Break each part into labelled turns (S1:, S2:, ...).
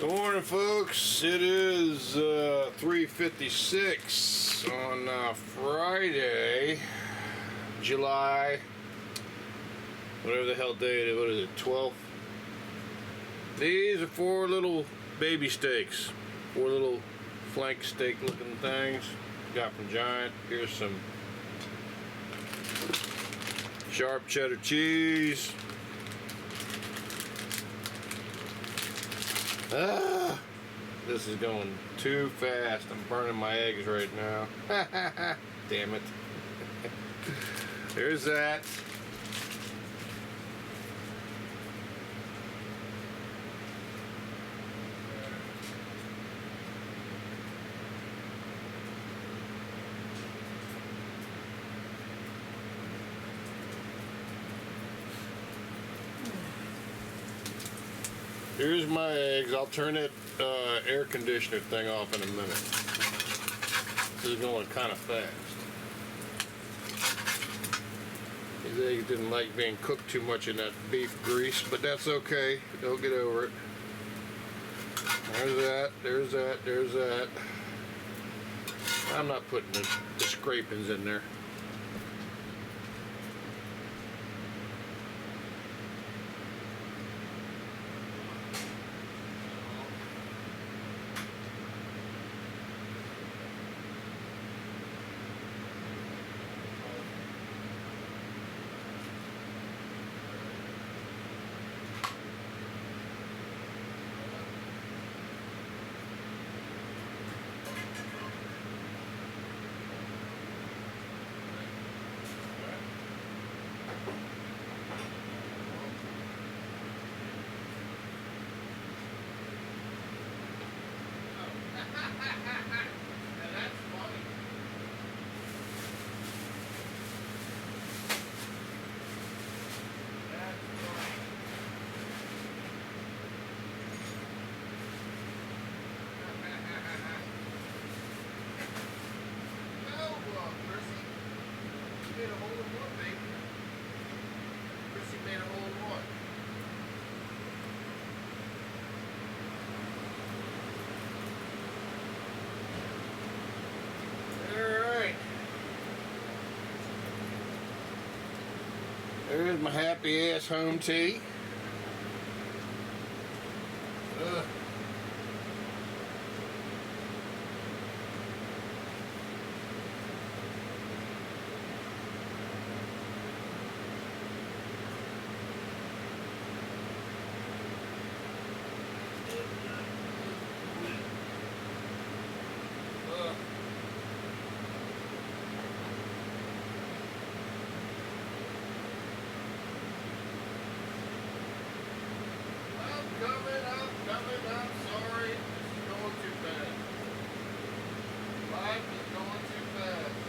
S1: Good morning, folks. It is 3:56 on Friday, July, whatever the hell day it is. What is it, 12th? These are 4 little baby steaks, 4 little flank steak looking things. Got from Giant. Here's some sharp cheddar cheese. This is going too fast. I'm burning my eggs right now. Damn it. There's that. Here's my eggs. I'll turn that air conditioner thing off in a minute. This is going kind of fast. These eggs didn't like being cooked too much in that beef grease, but that's okay. They'll get over it. There's that, there's that, there's that. I'm not putting the scrapings in there. There's my happy ass home tea. I'm sorry. It's going too fast. Life is going too fast.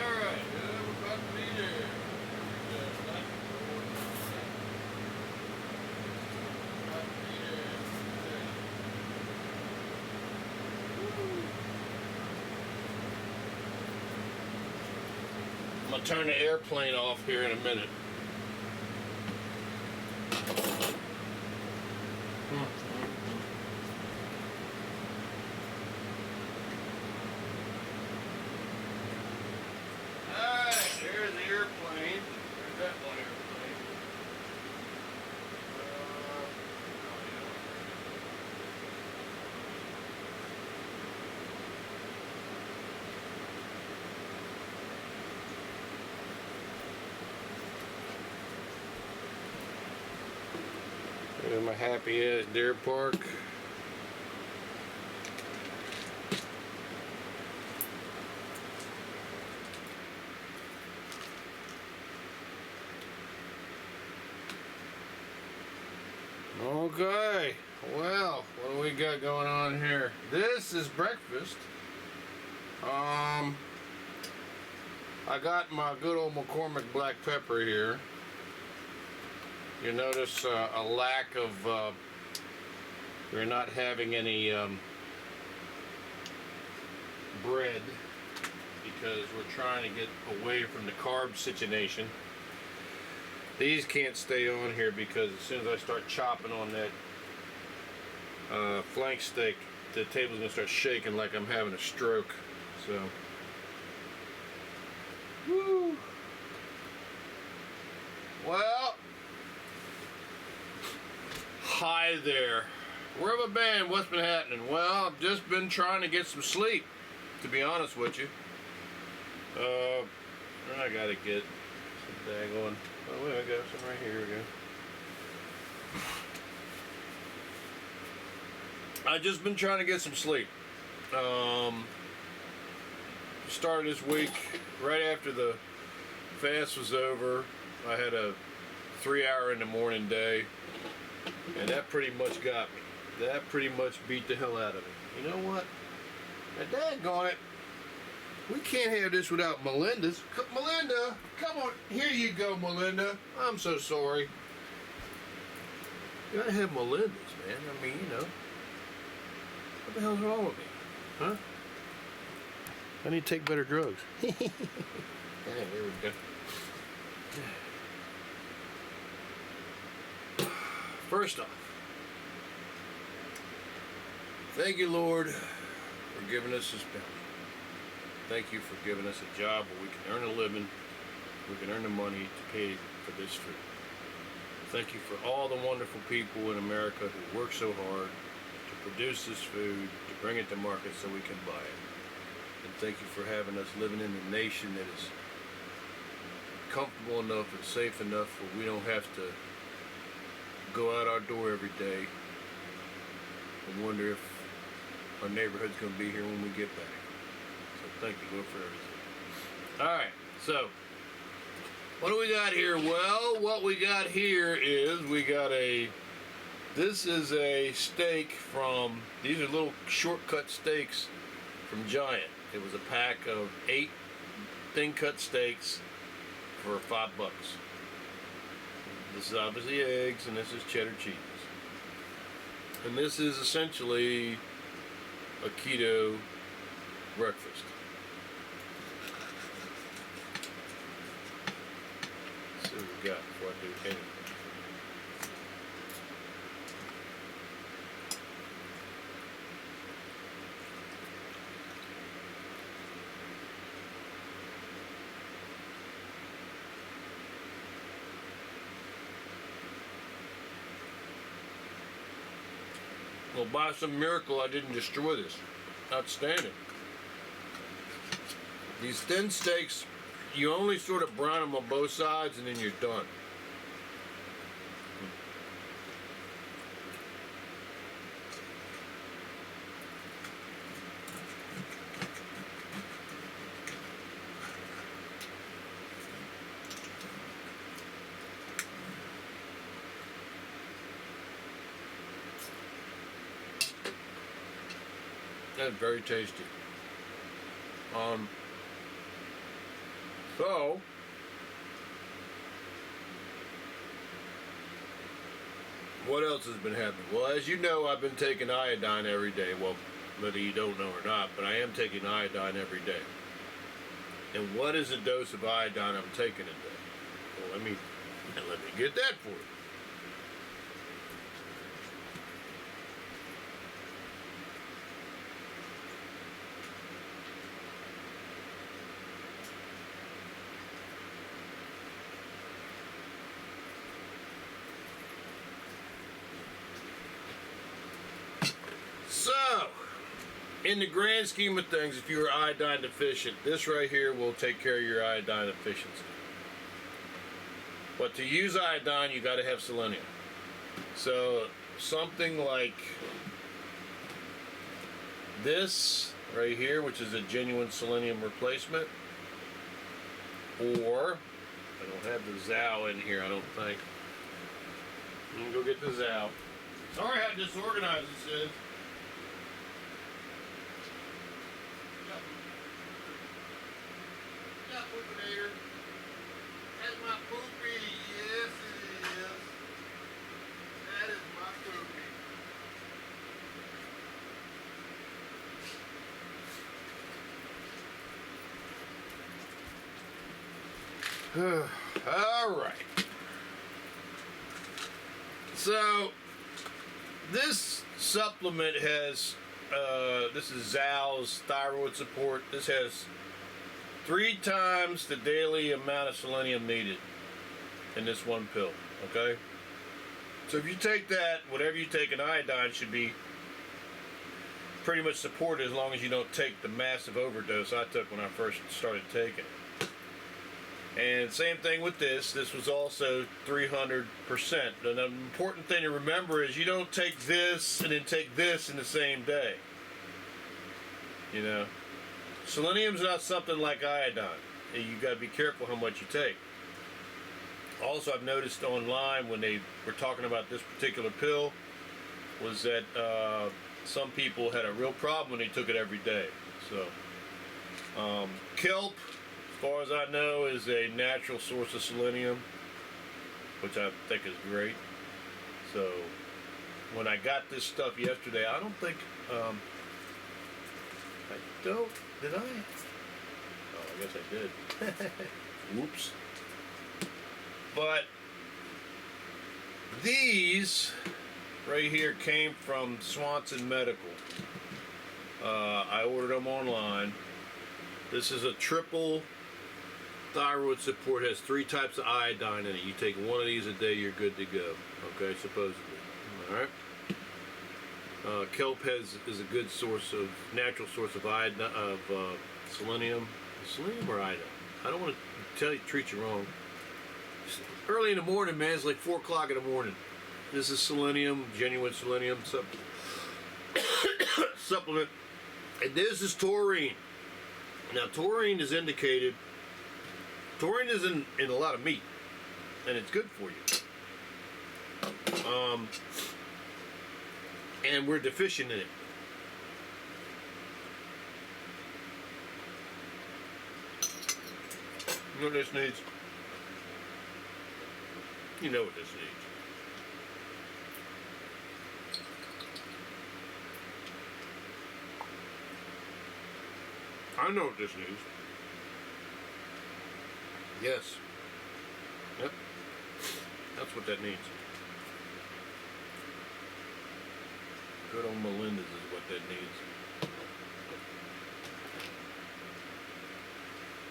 S1: Alright, we're about to be there. I'm going to turn the airplane off here in a minute. Alright, there's the airplane. There's that one airplane. There's my happy ass deer park. Okay, well, what do we got going on here? This is breakfast. I got my good old McCormick black pepper here. You notice a lack of, we're not having any bread because we're trying to get away from the carb situation. These can't stay on here because as soon as I start chopping on that flank steak, the table's gonna start shaking like I'm having a stroke. So, woo. Well, hi there. Where have I been? What's been happening? Well, I've just been trying to get some sleep, to be honest with you. I gotta get some daggone. Oh, wait, I got some right here. We go. I've just been trying to get some sleep. Started this week right after the fast was over. I had a 3-hour in the morning day, and that pretty much got me. That pretty much beat the hell out of me. You know what? Now, daggone it. We can't have this without Melinda's. Melinda, come on. Here you go, Melinda. I'm so sorry. You gotta have Melinda's, man. I mean, you know. What the hell's wrong with me? Huh? I need to take better drugs. Yeah, here we go. First off, thank you, Lord, for giving us this bounty. Thank you for giving us a job where we can earn a living, we can earn the money to pay for this food. Thank you for all the wonderful people in America who work so hard to produce this food, to bring it to market so we can buy it. And thank you for having us living in a nation that is comfortable enough and safe enough where we don't have to go out our door every day and wonder if our neighborhood's going to be here when we get back. So thank you, Lord, for everything. Alright, so what do we got here? Well, what we got here is we got this is a steak from, these are little shortcut steaks from Giant. It was a pack of 8 thin cut steaks for $5. This is obviously eggs, and this is cheddar cheese. And this is essentially a keto breakfast. Let's see what we got before I do anything. Well, by some miracle, I didn't destroy this. Outstanding. These thin steaks, you only sort of brown them on both sides and then you're done. That's very tasty. So what else has been happening? Well, as you know, I've been taking iodine every day. Well, whether you don't know or not, but I am taking iodine every day. And what is the dose of iodine I'm taking a day? Well, let me get that for you. So, in the grand scheme of things, if you're iodine deficient, this right here will take care of your iodine deficiency. But to use iodine, you got to have selenium. So, something like this right here, which is a genuine selenium replacement, or I don't have the Zao in here, I don't think. I'm gonna go get the Zao. Sorry how disorganized this is. Poopinator. That's my poopy. Yes, it is. That is my poopy. All right. So this supplement has, this is Zal's thyroid support. This has 3 times the daily amount of selenium needed in this one pill, okay? So if you take that, whatever you take in iodine should be pretty much supported as long as you don't take the massive overdose I took when I first started taking it. And same thing with this. This was also 300%. And the important thing to remember is you don't take this and then take this in the same day. You know, selenium's not something like iodine. You got to be careful how much you take. Also, I've noticed online when they were talking about this particular pill was that some people had a real problem when they took it every day. So, kelp, as far as I know, is a natural source of selenium, which I think is great. So, when I got this stuff yesterday, I don't think, did I? Oh, I guess I did. Whoops. But these right here came from Swanson Medical. I ordered them online. This is a triple thyroid support. It has 3 types of iodine in it. You take one of these a day, you're good to go. Okay, supposedly. All right. Kelp is a good source of natural source of iodine, of selenium. Selenium or iodine? I don't want to treat you wrong. Early in the morning, man. It's like 4 o'clock in the morning. This is selenium, genuine selenium supplement. And this is taurine. Now, taurine is indicated. Taurine is in a lot of meat, and it's good for you. And we're deficient in it. You know what this needs? You know what this needs. I know what this needs. Yes. Yep. That's what that needs. Good old Melinda's is what that needs.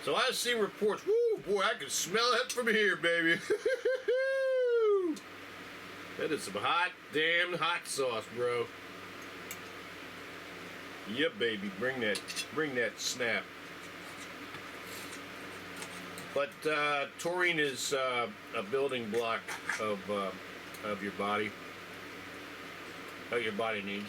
S1: So I see reports. Woo, boy, I can smell that from here, baby. That is some hot, damn hot sauce, bro. Yep, baby, bring that snap. But taurine is a building block of your body. What your body needs.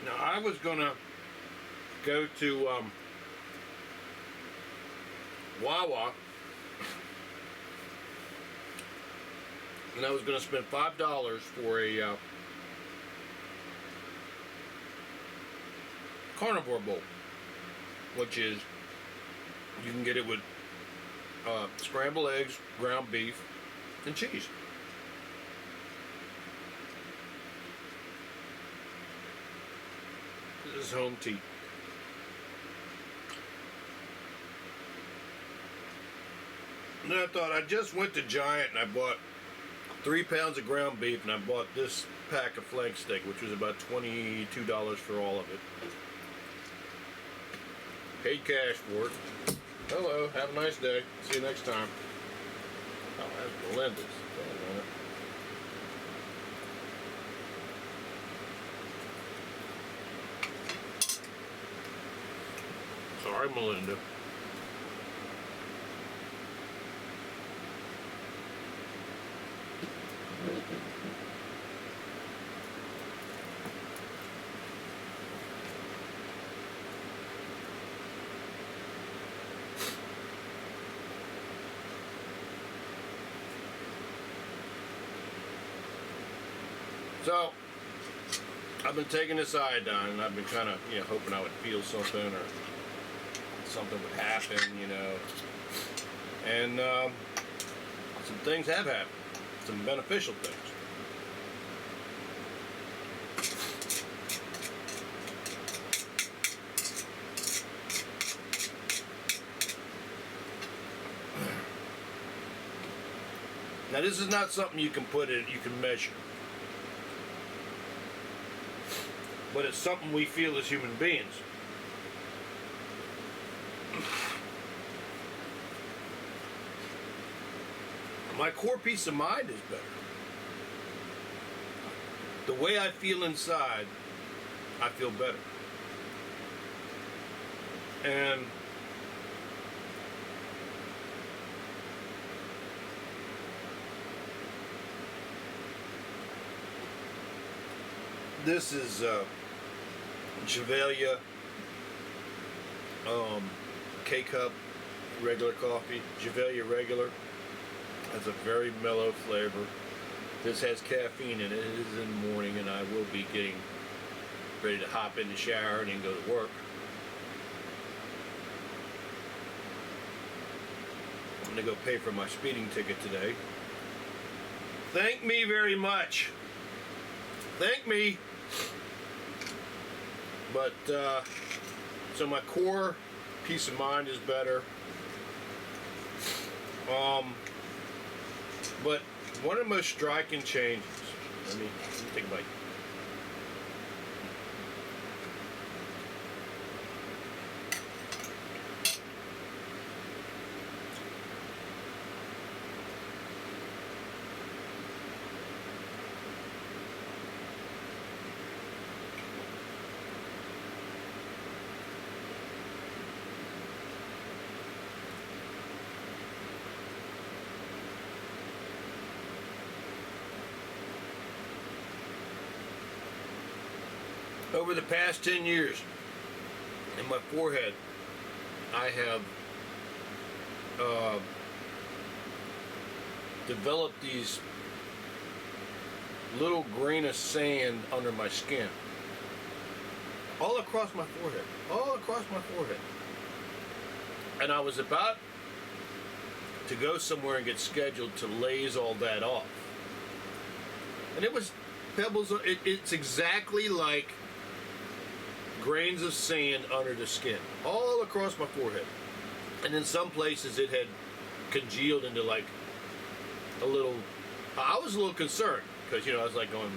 S1: Now I was gonna go to WaWa, and I was gonna spend $5 for a carnivore bowl, which is you can get it with scrambled eggs, ground beef, and cheese. This is home tea. And I thought, I just went to Giant and I bought 3 pounds of ground beef, and I bought this pack of flank steak, which was about $22 for all of it. Paid cash for it. Hello, have a nice day. See you next time. Oh, that's Melinda's. Sorry, Melinda. So I've been taking this iodine, and I've been kind of, hoping I would feel something or something would happen, And some things have happened, some beneficial things. Now this is not something you can measure. But it's something we feel as human beings. My core peace of mind is better. The way I feel inside, I feel better. And this is Javelia K-Cup regular coffee. Javelia regular has a very mellow flavor. This has caffeine in it. It is in the morning, and I will be getting ready to hop in the shower and then go to work. I'm going to go pay for my speeding ticket today. Thank me very much. Thank me. But, so my core peace of mind is better. But one of the most striking changes, let me take a bite. Over the past 10 years, in my forehead, I have developed these little grain of sand under my skin. All across my forehead. All across my forehead. And I was about to go somewhere and get scheduled to laze all that off. And it was pebbles. It's exactly like grains of sand under the skin, all across my forehead. And in some places it had congealed into like a little, I was a little concerned because, I was like going,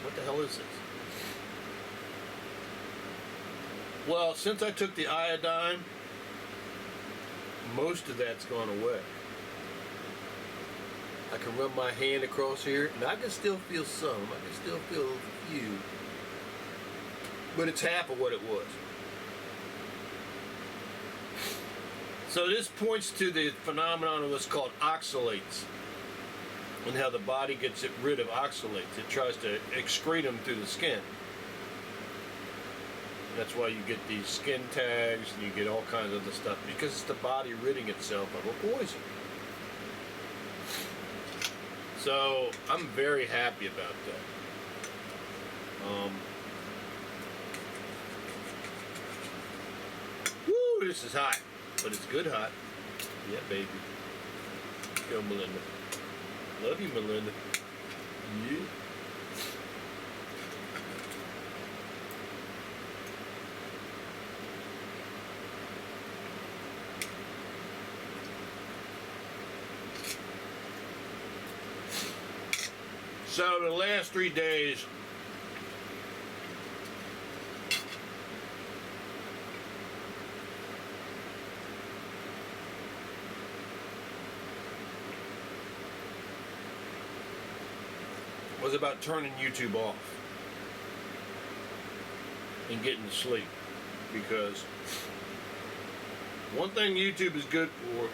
S1: what the hell is this? Well, since I took the iodine, most of that's gone away. I can run my hand across here and I can still feel some. I can still feel a few. But it's half of what it was. So this points to the phenomenon of what's called oxalates, and how the body gets rid of oxalates. It tries to excrete them through the skin. That's why you get these skin tags and you get all kinds of other stuff, because it's the body ridding itself of a poison. So I'm very happy about that. This is hot, but it's good hot. Yeah, baby. Go, Melinda. Love you, Melinda. Yeah. So the last 3 days, was about turning YouTube off and getting to sleep, because one thing YouTube is good for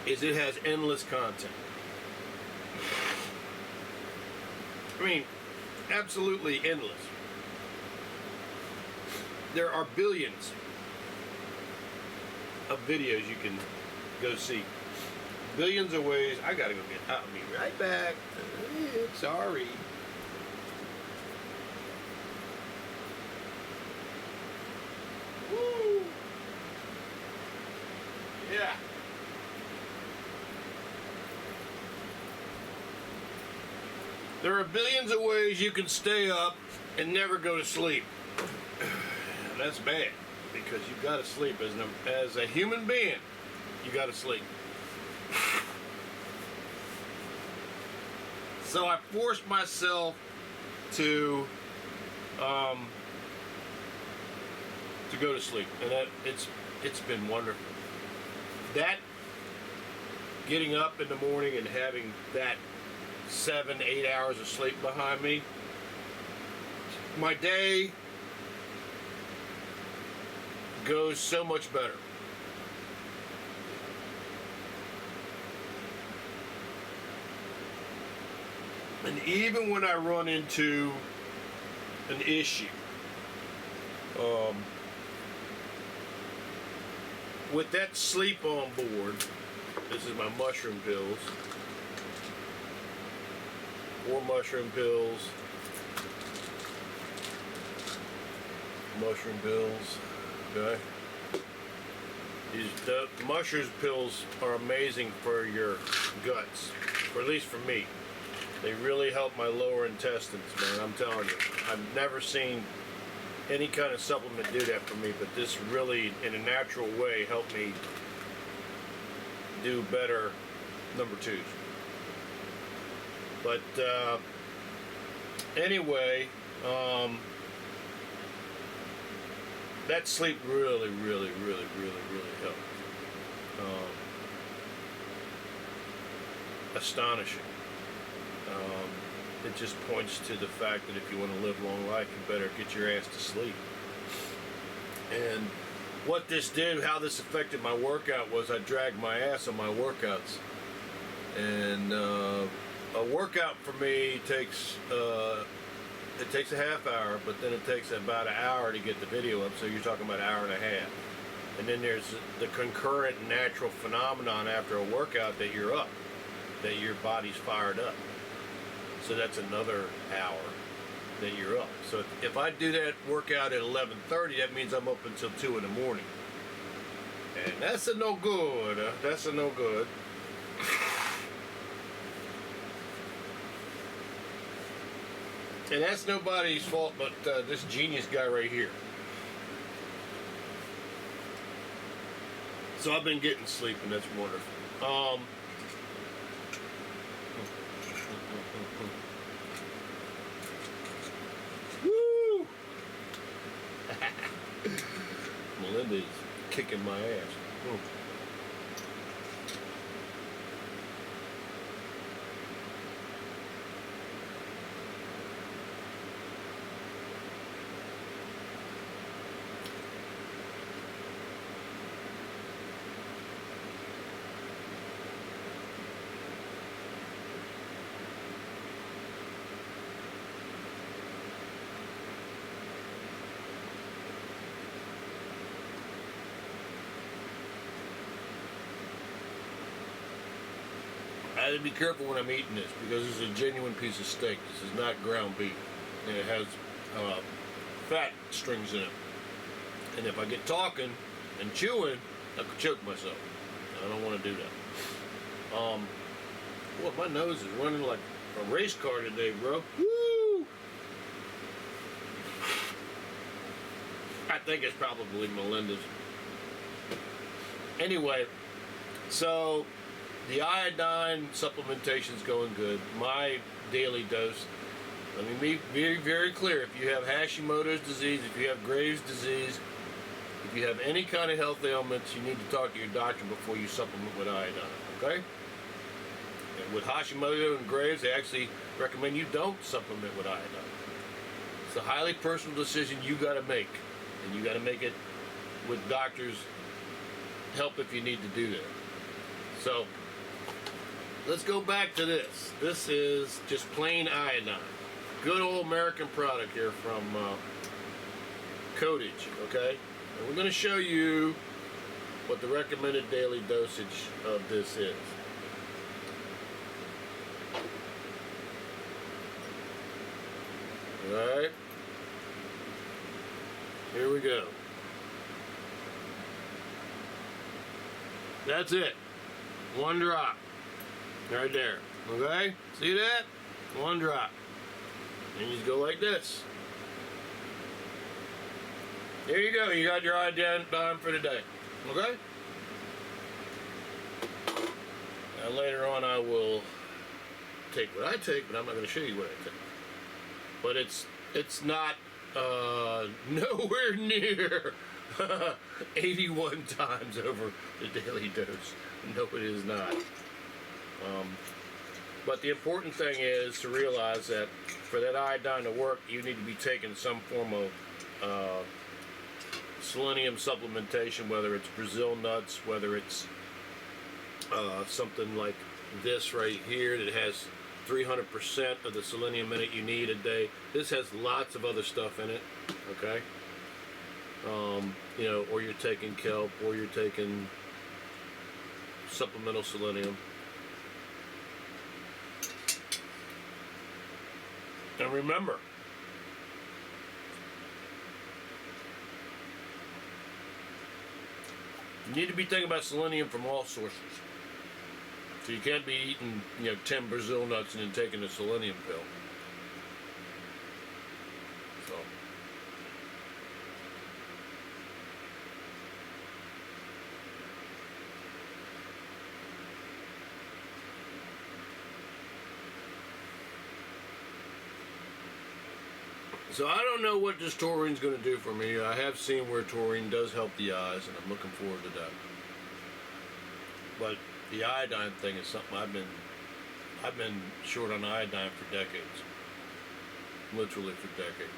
S1: is it has endless content. I mean, absolutely endless. There are billions of videos you can go see. Billions of ways. I gotta go get. I'll be right back. Sorry. There are billions of ways you can stay up and never go to sleep. That's bad, because you gotta sleep as a human being. You gotta sleep. So I forced myself to go to sleep, and it's been wonderful. That getting up in the morning and having that 7-8 hours of sleep behind me, my day goes so much better. And even when I run into an issue, with that sleep on board, this is my mushroom pills. 4 mushroom pills. Mushroom pills. Okay. The mushroom pills are amazing for your guts, or at least for me. They really help my lower intestines, man. I'm telling you. I've never seen any kind of supplement do that for me, but this really, in a natural way, helped me do better number 2s. But anyway, that sleep really helped. Astonishing. It just points to the fact that if you want to live a long life, you better get your ass to sleep. And what this did, how this affected my workout, was I dragged my ass on my workouts. And a workout for me takes it takes a half hour, but then it takes about an hour to get the video up, so you're talking about an hour and a half. And then there's the concurrent natural phenomenon after a workout that you're up, that your body's fired up. So that's another hour that you're up. So if I do that workout at 11:30, that means I'm up until 2 in the morning. And that's a no good. That's a no good. And that's nobody's fault but this genius guy right here. So I've been getting sleep, and that's wonderful. Woo! Melinda's kicking my ass. I have to be careful when I'm eating this, because this is a genuine piece of steak. This is not ground beef, and it has fat strings in it. And if I get talking and chewing, I could choke myself. I don't want to do that. Boy, my nose is running like a race car today, bro. Woo! I think it's probably Melinda's. Anyway, so the iodine supplementation is going good. My daily dose, let me be very, very clear. If you have Hashimoto's disease, if you have Graves' disease, if you have any kind of health ailments, you need to talk to your doctor before you supplement with iodine, okay? And with Hashimoto and Graves, they actually recommend you don't supplement with iodine. It's a highly personal decision you got to make, and you got to make it with doctors' help if you need to do that. So let's go back to this. This is just plain iodine. Good old American product here from Cottage, okay? And we're going to show you what the recommended daily dosage of this is. Alright. Here we go. That's it. 1 drop. Right there. Okay? See that? 1 drop. And you just go like this. There you go. You got your iodine for the day. Okay? Now later on I will take what I take, but I'm not going to show you what I take. But it's not nowhere near 81 times over the daily dose. No, it is not. But the important thing is to realize that for that iodine to work, you need to be taking some form of selenium supplementation, whether it's Brazil nuts, whether it's something like this right here that has 300% of the selenium in it you need a day. This has lots of other stuff in it, okay? You know, or you're taking kelp, or you're taking supplemental selenium. And remember, you need to be thinking about selenium from all sources. So you can't be eating, 10 Brazil nuts and then taking a selenium pill. So I don't know what this taurine's going to do for me. I have seen where taurine does help the eyes, and I'm looking forward to that. But the iodine thing is something I've been short on iodine for decades. Literally for decades.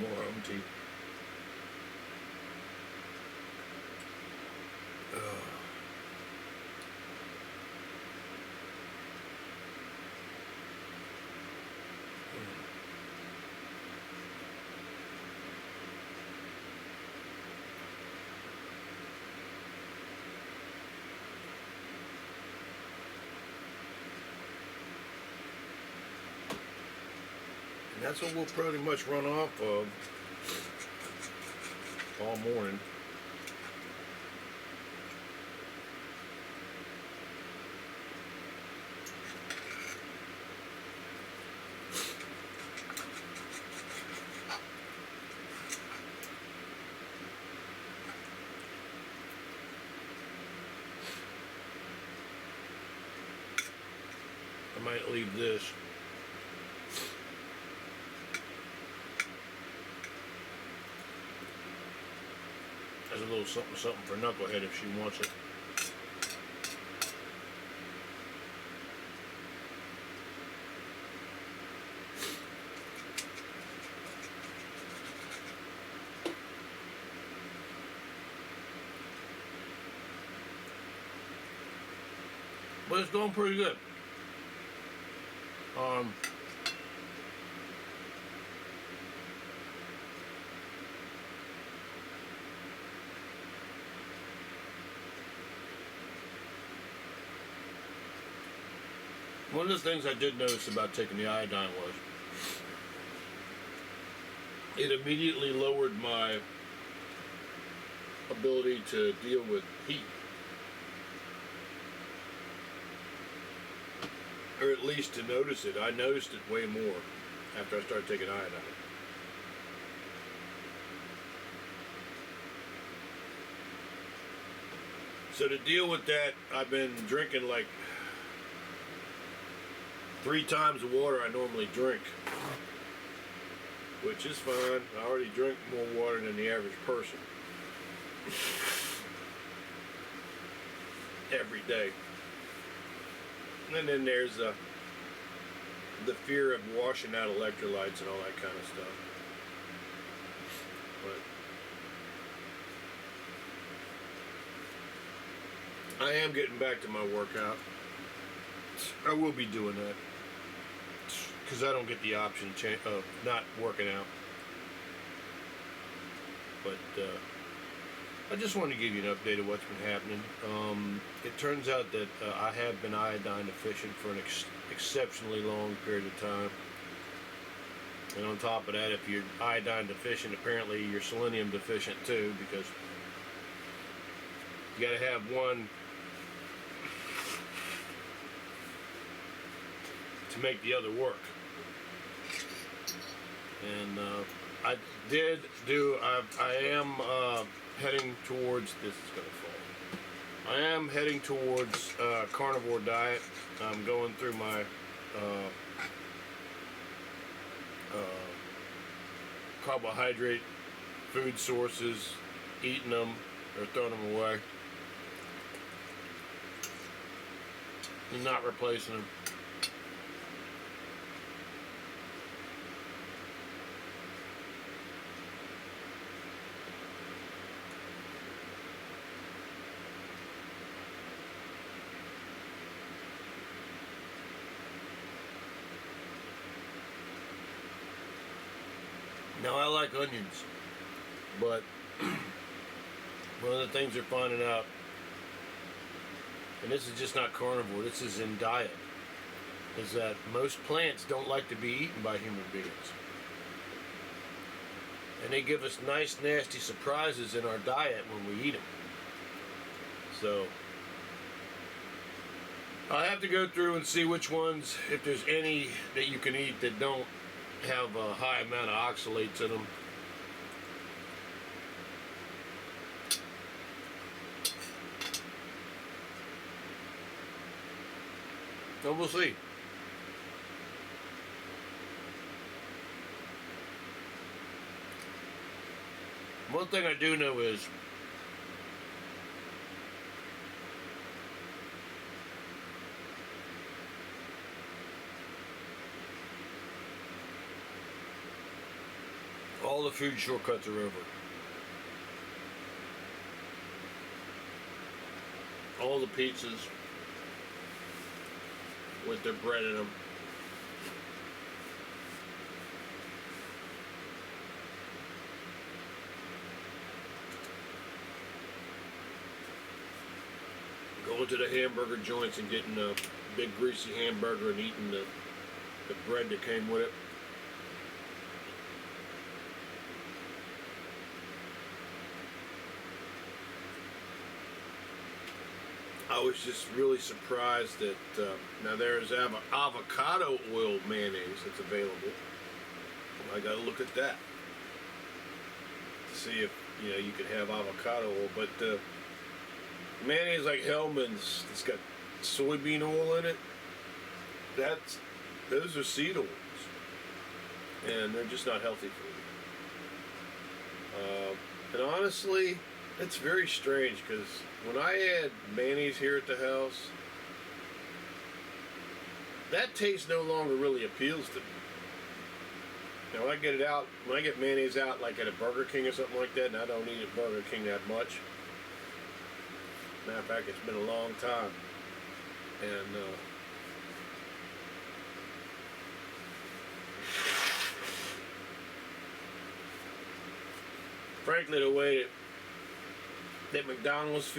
S1: More home tea. And that's what we'll pretty much run off of all morning. I might leave this. As a little something for Knucklehead if she wants it. But it's going pretty good. One of the things I did notice about taking the iodine was it immediately lowered my ability to deal with heat. Or at least to notice it. I noticed it way more after I started taking iodine. So to deal with that, I've been drinking like 3 times the water I normally drink, which is fine. I already drink more water than the average person every day. And then there's the fear of washing out electrolytes and all that kind of stuff. But I am getting back to my workout. I will be doing that because I don't get the option of not working out. But I just wanted to give you an update of what's been happening. It turns out that I have been iodine deficient for an exceptionally long period of time. And on top of that, if you're iodine deficient, apparently you're selenium deficient too, because you got to have one to make the other work. And I am heading towards, this is going to fall. I am heading towards carnivore diet. I'm going through my carbohydrate food sources, eating them or throwing them away, and not replacing them. Now, I like onions, but one of the things they're finding out, and this is just not carnivore, this is in diet, is that most plants don't like to be eaten by human beings. And they give us nice, nasty surprises in our diet when we eat them. So, I'll have to go through and see which ones, if there's any that you can eat that don't have a high amount of oxalates in them. So we'll see. One thing I do know is all the food shortcuts are over. All the pizzas with their bread in them. Going to the hamburger joints and getting a big greasy hamburger and eating the bread that came with it. I was just really surprised that now there's avocado oil mayonnaise that's available. I got to look at that to see if you can have avocado oil. But mayonnaise like Hellman's, it's got soybean oil in it. Those are seed oils, and they're just not healthy for you. And honestly, it's very strange because when I add mayonnaise here at the house, that taste no longer really appeals to me. Now when I get it out, when I get mayonnaise out like at a Burger King or something like that, and I don't eat at Burger King that much. Matter of fact, it's been a long time. And frankly, the way that McDonald's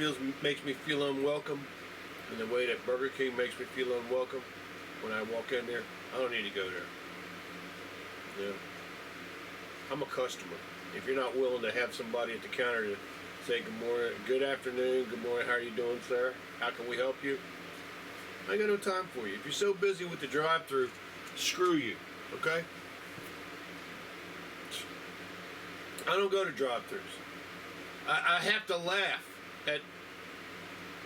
S1: makes me feel unwelcome, and the way that Burger King makes me feel unwelcome when I walk in there, I don't need to go there. Yeah. I'm a customer. If you're not willing to have somebody at the counter to say good morning, good afternoon, good morning, how are you doing, sir? How can we help you? I ain't got no time for you. If you're so busy with the drive-thru, screw you, okay? I don't go to drive-thrus. I have to laugh at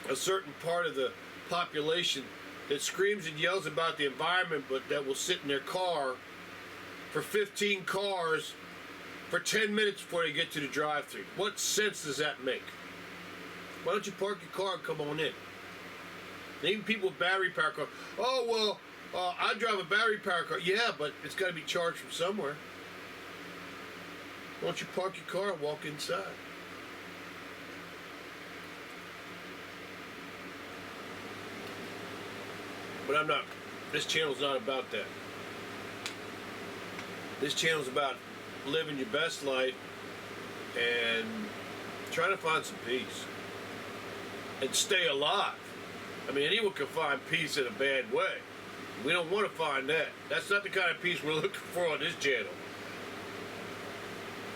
S1: a certain part of the population that screams and yells about the environment, but that will sit in their car for 15 cars for 10 minutes before they get to the drive-thru. What sense does that make? Why don't you park your car and come on in? And even people with battery powered cars, oh, well, I drive a battery powered car. Yeah, but it's got to be charged from somewhere. Why don't you park your car and walk inside? But I'm not. This channel's not about that. This channel's about living your best life and trying to find some peace and stay alive. I mean, anyone can find peace in a bad way. We don't want to find that. That's not the kind of peace we're looking for on this channel.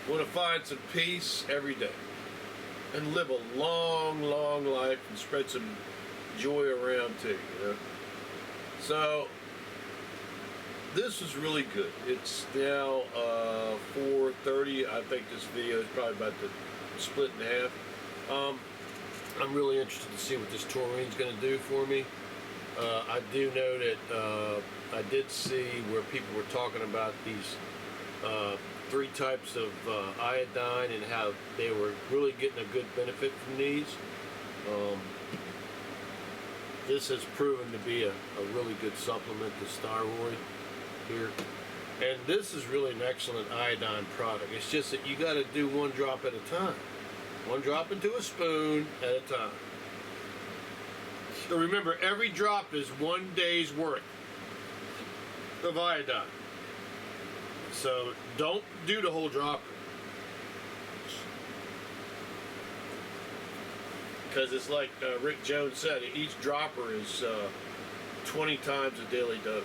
S1: We want to find some peace every day and live a long, long life and spread some joy around too, you know. So this is really good. It's now 4:30. I think this video is probably about to split in half. I'm really interested to see what this taurine's going to do for me. I do know that I did see where people were talking about these 3 types of iodine and how they were really getting a good benefit from these. This has proven to be a really good supplement to thyroid here. And this is really an excellent iodine product. It's just that you got to do 1 drop at a time. 1 drop into a spoon at a time. So remember, every drop is 1 day's worth of iodine. So don't do the whole dropper. Because it's like Rick Jones said, each dropper is 20 times a daily dose.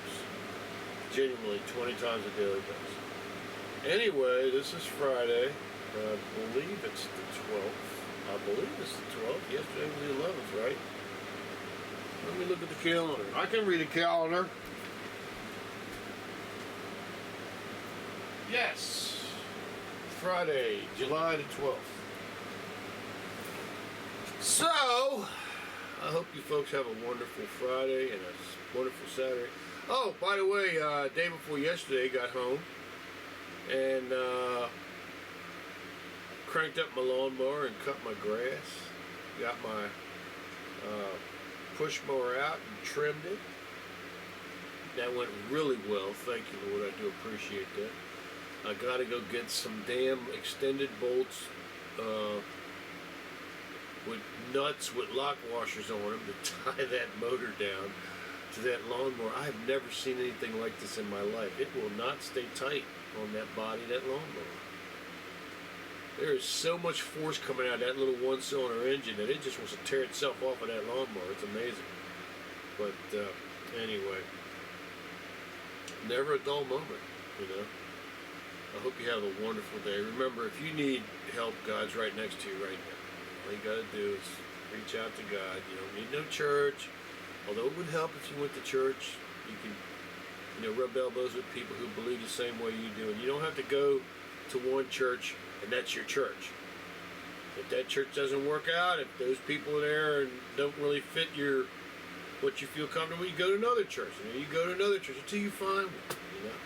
S1: Genuinely 20 times a daily dose. Anyway, this is Friday. I believe it's the 12th. I believe it's the 12th. Yesterday was the 11th, right? Let me look at the calendar. I can read a calendar. Yes. Friday, July the 12th. So, I hope you folks have a wonderful Friday and a wonderful Saturday. Oh, by the way, day before yesterday, got home and cranked up my lawnmower and cut my grass. Got my push mower out and trimmed it. That went really well. Thank you, Lord. I do appreciate that. I got to go get some damn extended bolts with nuts with lock washers on them to tie that motor down to that lawnmower. I have never seen anything like this in my life. It will not stay tight on that body, that lawnmower. There is so much force coming out of that little 1-cylinder engine that it just wants to tear itself off of that lawnmower. It's amazing. But anyway, never a dull moment, you know. I hope you have a wonderful day. Remember, if you need help, God's right next to you right now. All you got to do is reach out to God. You don't need no church. Although it would help if you went to church. You can, rub elbows with people who believe the same way you do. And you don't have to go to one church and that's your church. If that church doesn't work out, if those people there don't really fit what you feel comfortable, you go to another church. You go to another church until you find one.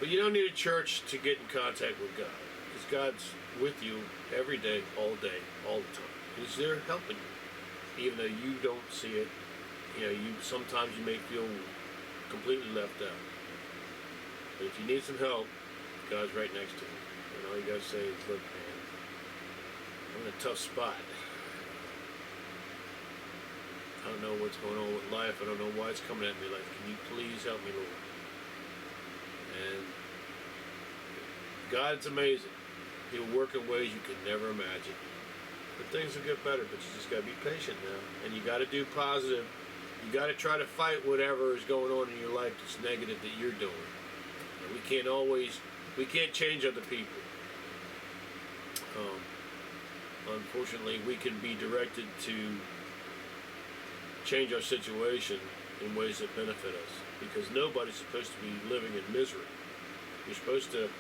S1: But you don't need a church to get in contact with God. Because God's with you every day, all the time. He's there helping you. Even though you don't see it, sometimes you may feel completely left out. But if you need some help, God's right next to you. And all you gotta say is, look, man, I'm in a tough spot. I don't know what's going on with life. I don't know why it's coming at me. Like, can you please help me, Lord? And God's amazing. He'll work in ways you can never imagine. But things will get better, but you just got to be patient now. And you got to do positive. You got to try to fight whatever is going on in your life that's negative that you're doing. And we can't change other people. Unfortunately, we can be directed to change our situation in ways that benefit us. Because nobody's supposed to be living in misery. You're supposed to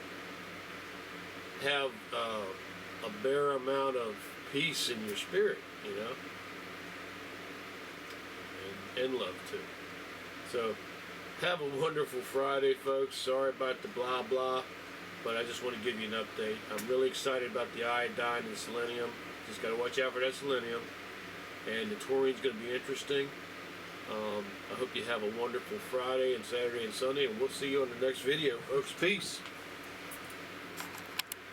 S1: have a bare amount of peace in your spirit, and love too. So have a wonderful Friday, folks. Sorry about the blah blah, but I just want to give you an update. I'm really excited about the iodine and selenium. Just got to watch out for that selenium. And the taurine's going to be interesting.
S2: I hope you have a wonderful Friday and Saturday and Sunday, and we'll see you on the next video, folks. Peace.